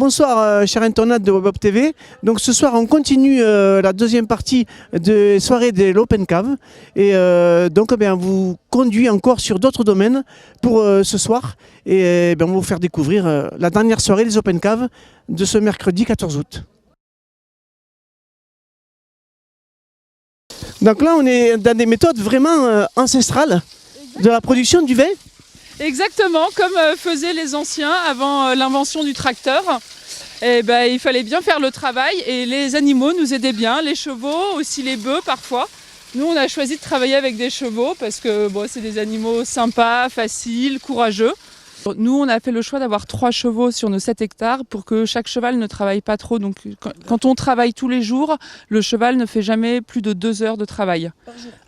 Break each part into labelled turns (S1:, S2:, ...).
S1: bonsoir, chers internautes de WebHub TV. Donc ce soir, on continue la deuxième partie de soirée de l'Open Cave. Et donc, on vous conduit encore sur d'autres domaines pour ce soir. Et on va vous faire découvrir la dernière soirée des Open Cave de ce mercredi 14 août. Donc là, on est dans des méthodes vraiment ancestrales de la production du vin.
S2: Exactement, comme faisaient les anciens avant l'invention du tracteur. Et il fallait bien faire le travail et les animaux nous aidaient bien, les chevaux, aussi les bœufs parfois. Nous, on a choisi de travailler avec des chevaux parce que c'est des animaux sympas, faciles, courageux. Nous, on a fait le choix d'avoir 3 chevaux sur nos 7 hectares pour que chaque cheval ne travaille pas trop. Donc, quand on travaille tous les jours, le cheval ne fait jamais plus de 2 heures de travail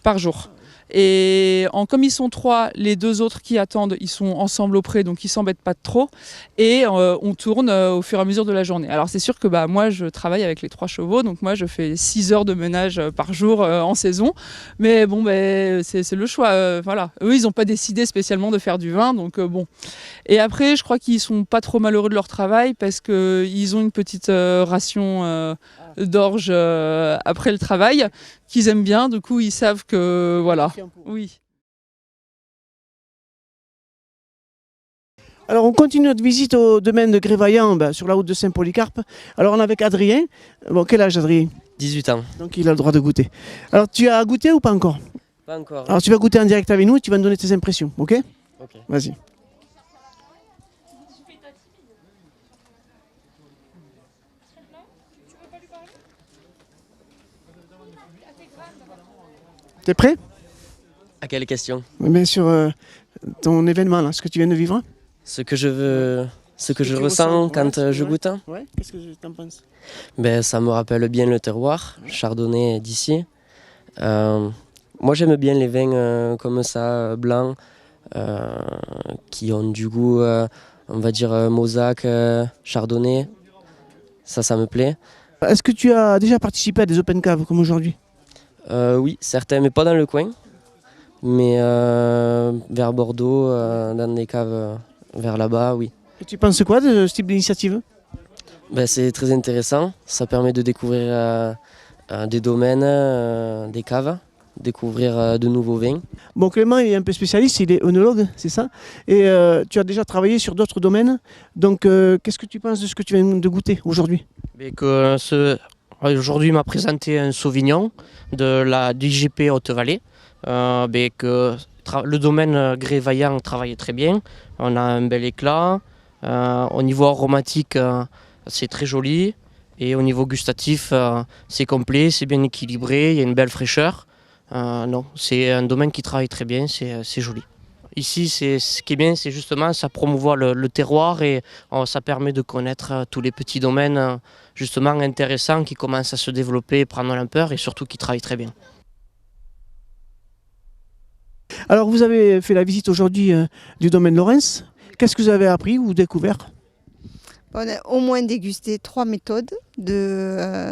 S2: par jour. Et comme ils sont 3, les 2 autres qui attendent, ils sont ensemble auprès, donc ils ne s'embêtent pas trop. Et on tourne au fur et à mesure de la journée. Alors c'est sûr que moi je travaille avec les 3 chevaux, donc moi je fais 6 heures de ménage par jour en saison. Mais bon, c'est le choix. Voilà. Eux, ils n'ont pas décidé spécialement de faire du vin, donc bon. Et après, je crois qu'ils ne sont pas trop malheureux de leur travail parce qu'ils ont une petite ration d'orge après le travail qu'ils aiment bien, du coup ils savent que voilà. Oui.
S1: Alors on continue notre visite au domaine de Grévaillant sur la route de Saint-Polycarpe. Alors on est avec Adrien. Bon, quel âge Adrien?
S3: 18 ans.
S1: Donc il a le droit de goûter. Alors tu as goûté ou pas encore?
S3: Pas encore.
S1: Alors tu vas goûter en direct avec nous et tu vas nous donner tes impressions, ok?
S3: Ok.
S1: Vas-y. T'es prêt?
S3: À quelle question?
S1: Bien sûr, ton événement, là, ce que tu viens de vivre.
S3: Ce que je ressens quand je goûte.
S1: Ouais. Qu'est-ce que tu en penses?
S3: Ça me rappelle bien le terroir, chardonnay d'ici. Moi j'aime bien les vins comme ça, blancs, qui ont du goût, on va dire Mauzac, chardonnay. Ça me plaît.
S1: Est-ce que tu as déjà participé à des open caves comme aujourd'hui?
S3: Oui, certains, mais pas dans le coin. Mais vers Bordeaux, dans des caves vers là-bas, oui.
S1: Et tu penses quoi de ce type d'initiative?
S3: C'est très intéressant. Ça permet de découvrir des domaines, des caves, découvrir de nouveaux vins. Bon,
S1: Clément il est un peu spécialiste, il est œnologue, c'est ça? Et tu as déjà travaillé sur d'autres domaines. Donc, qu'est-ce que tu penses de ce que tu viens de goûter aujourd'hui?
S4: Aujourd'hui, il m'a présenté un Sauvignon de la DGP Haute-Vallée. Le domaine Grévaillant travaille très bien. On a un bel éclat. Au niveau aromatique, c'est très joli. Et au niveau gustatif, c'est complet, c'est bien équilibré, il y a une belle fraîcheur. Non, c'est un domaine qui travaille très bien, c'est joli. Ici, ce qui est bien, c'est justement ça promouvoit le terroir et ça permet de connaître tous les petits domaines justement intéressants qui commencent à se développer, prendre l'ampleur et surtout qui travaillent très bien.
S1: Alors vous avez fait la visite aujourd'hui du domaine Laurens. Qu'est-ce que vous avez appris ou découvert?
S5: On a au moins dégusté 3 méthodes de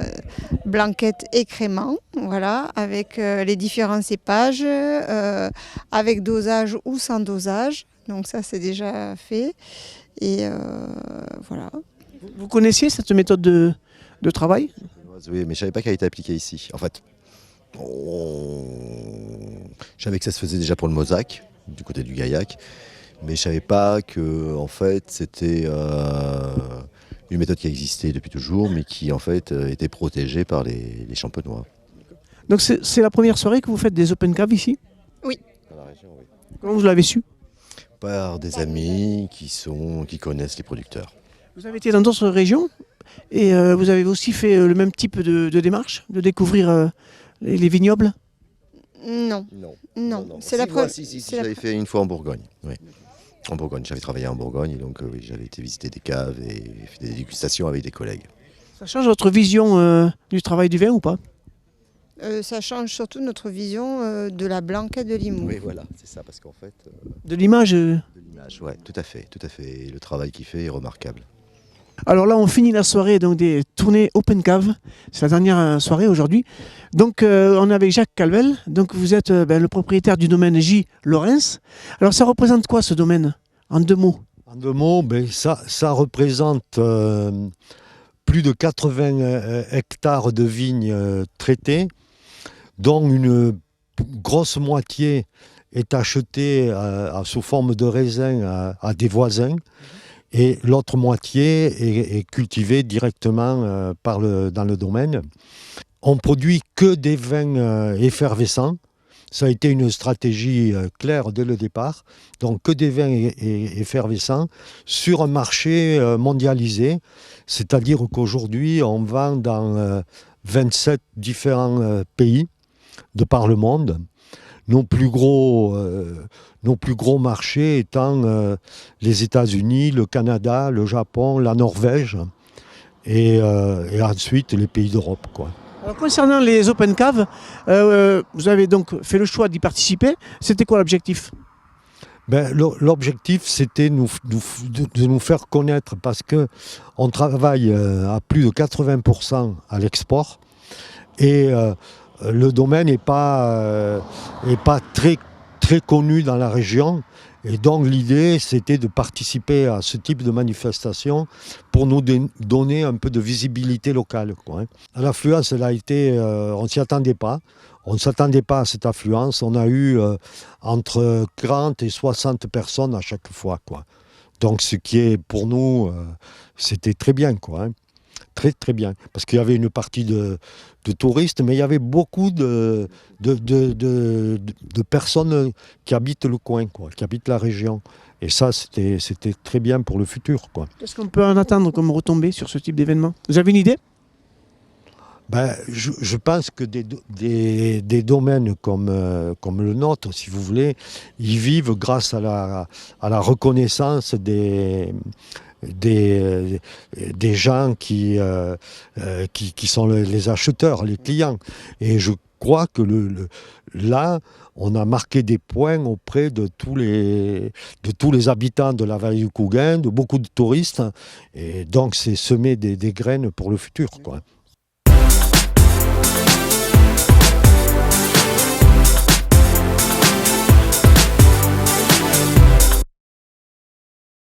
S5: blanquette et crément, voilà, avec les différents cépages, avec dosage ou sans dosage. Donc ça c'est déjà fait. Et voilà.
S1: Vous connaissiez cette méthode de travail?
S6: Oui, mais je ne savais pas qu'elle était appliquée ici. En fait, je savais que ça se faisait déjà pour le Mauzac, du côté du Gaillac. Mais je ne savais pas que en fait, c'était une méthode qui existait depuis toujours, mais qui en fait était protégée par les champenois.
S1: Donc c'est la première soirée que vous faites des open caves ici?
S5: Oui.
S6: Dans la région, oui.
S1: Comment vous l'avez su?
S6: Par des amis qui connaissent les producteurs.
S1: Vous avez été dans d'autres régions et vous avez aussi fait le même type de démarche, de découvrir les vignobles?
S5: Non. C'est la première.
S6: Si, j'avais fait une fois en Bourgogne. Oui. En Bourgogne, j'avais travaillé en Bourgogne, donc oui, j'avais été visiter des caves et fait des dégustations avec des collègues.
S1: Ça change votre vision du travail du vin ou pas?
S5: Ça change surtout notre vision de la blanquette de Limoux.
S6: Oui, voilà, c'est ça, parce qu'en fait...
S1: De l'image
S6: De l'image, oui, tout à fait. Et le travail qu'il fait est remarquable.
S1: Alors là, on finit la soirée donc, des tournées Open Cave. C'est la dernière soirée aujourd'hui. Donc, on est avec Jacques Calvel. Donc, vous êtes le propriétaire du domaine J. Laurens. Alors, ça représente quoi ce domaine, en 2 mots?
S7: En 2 mots, ça représente plus de 80 hectares de vignes traitées, dont une grosse moitié est achetée sous forme de raisin à des voisins, et l'autre moitié est cultivée directement dans le domaine. On produit que des vins effervescents. Ça a été une stratégie claire dès le départ. Donc que des vins effervescents sur un marché mondialisé. C'est-à-dire qu'aujourd'hui, on vend dans 27 différents pays de par le monde. Nos plus gros marchés étant les États-Unis, le Canada, le Japon, la Norvège et ensuite les pays d'Europe, quoi.
S1: Alors, concernant les Open Cave, vous avez donc fait le choix d'y participer. C'était quoi l'objectif?
S7: L'objectif, c'était de nous faire connaître parce qu'on travaille à plus de 80% à l'export et le domaine n'est pas très, très connu dans la région. Et donc l'idée, c'était de participer à ce type de manifestation pour nous donner un peu de visibilité locale, quoi. L'affluence, elle a été, on ne s'y attendait pas. On ne s'attendait pas à cette affluence. On a eu entre 40 et 60 personnes à chaque fois, quoi. Donc ce qui est pour nous, c'était très bien, quoi, hein. Très très bien. Parce qu'il y avait une partie de touristes, mais il y avait beaucoup de personnes qui habitent le coin, quoi, qui habitent la région. Et ça, c'était très bien pour le futur, quoi.
S1: Qu'est-ce qu'on peut en attendre comme retombée sur ce type d'événement? Vous avez une idée?
S7: Je pense que des domaines comme le nôtre, si vous voulez, ils vivent grâce à la reconnaissance des gens qui sont les acheteurs, les clients. Et je crois que là, on a marqué des points auprès de tous les habitants de la vallée du Couguin, de beaucoup de touristes. Et donc, c'est semer des graines pour le futur, quoi.